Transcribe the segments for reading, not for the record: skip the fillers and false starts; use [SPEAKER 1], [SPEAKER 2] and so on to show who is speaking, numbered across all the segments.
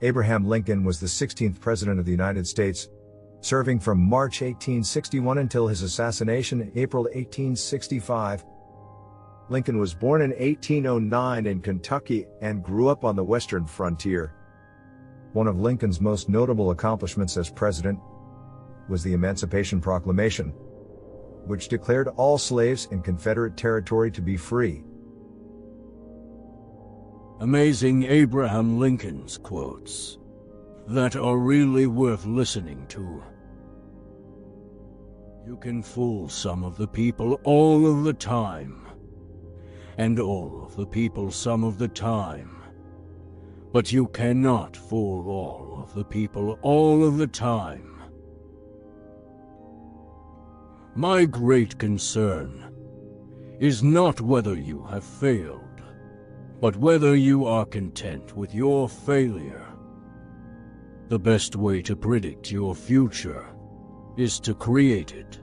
[SPEAKER 1] Abraham Lincoln was the 16th President of the United States, serving from March 1861 until his assassination in April 1865. Lincoln was born in 1809 in Kentucky and grew up on the western frontier. One of Lincoln's most notable accomplishments as president was the Emancipation Proclamation, which declared all slaves in Confederate territory to be free.
[SPEAKER 2] Amazing Abraham Lincoln's quotes that are really worth listening to. You can fool some of the people all of the time, and all of the people some of the time, but you cannot fool all of the people all of the time. My great concern is not whether you have failed, but whether you are content with your failure. The best way to predict your future is to create it.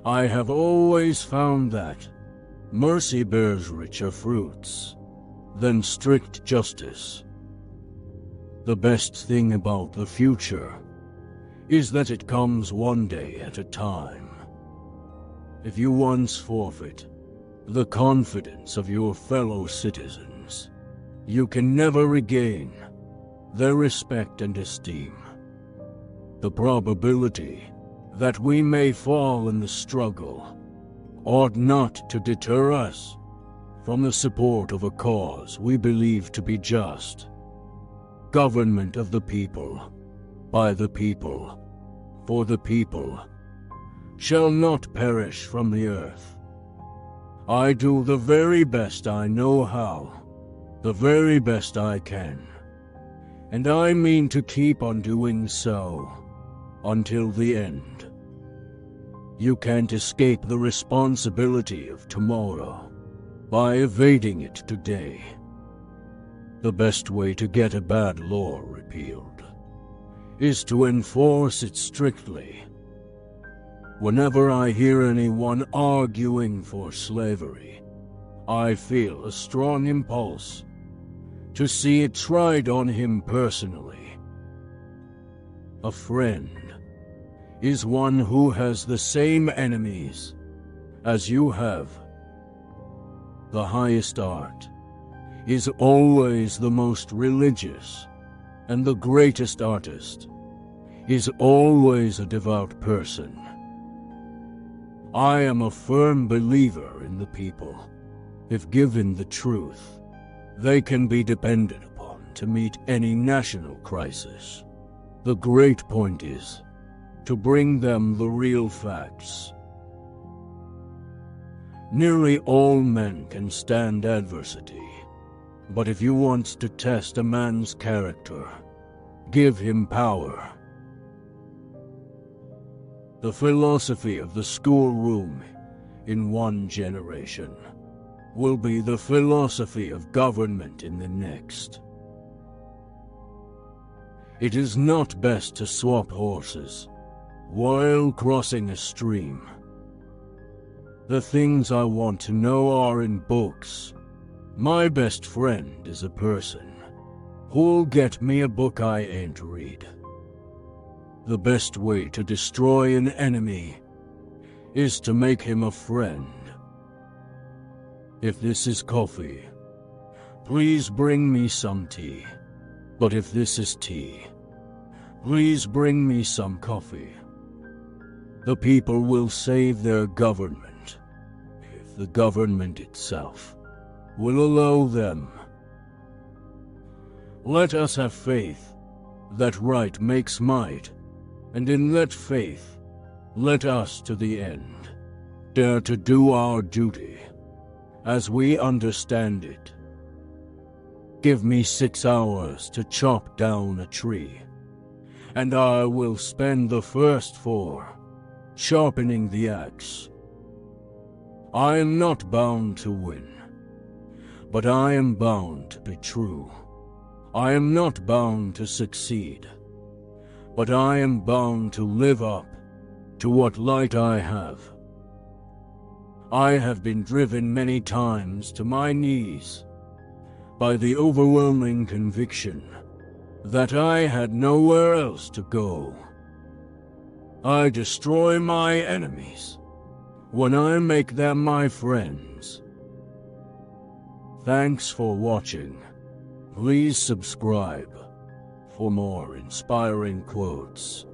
[SPEAKER 2] I have always found that mercy bears richer fruits than strict justice. The best thing about the future is that it comes one day at a time. If you once forfeit the confidence of your fellow citizens, you can never regain their respect and esteem. The probability that we may fall in the struggle ought not to deter us from the support of a cause we believe to be just. Government of the people, by the people, for the people, shall not perish from the earth. I do the very best I know how, the very best I can, and I mean to keep on doing so until the end. You can't escape the responsibility of tomorrow by evading it today. The best way to get a bad law repealed is to enforce it strictly. Whenever I hear anyone arguing for slavery, I feel a strong impulse to see it tried on him personally. A friend is one who has the same enemies as you have. The highest art is always the most religious, and the greatest artist is always a devout person. I am a firm believer in the people. If given the truth, they can be depended upon to meet any national crisis. The great point is to bring them the real facts. Nearly all men can stand adversity, but if you want to test a man's character, give him power. The philosophy of the schoolroom in one generation will be the philosophy of government in the next. It is not best to swap horses while crossing a stream. The things I want to know are in books. My best friend is a person who'll get me a book I ain't read. The best way to destroy an enemy is to make him a friend. If this is coffee, please bring me some tea. But if this is tea, please bring me some coffee. The people will save their government if the government itself will allow them. Let us have faith that right makes might, and in that faith, let us to the end dare to do our duty as we understand it. Give me 6 hours to chop down a tree, and I will spend the first 4 sharpening the axe. I am not bound to win, but I am bound to be true. I am not bound to succeed, but I am bound to live up to what light I have. I have been driven many times to my knees, by the overwhelming conviction that I had nowhere else to go. I destroy my enemies when I make them my friends. Thanks for watching. Please subscribe for more inspiring quotes.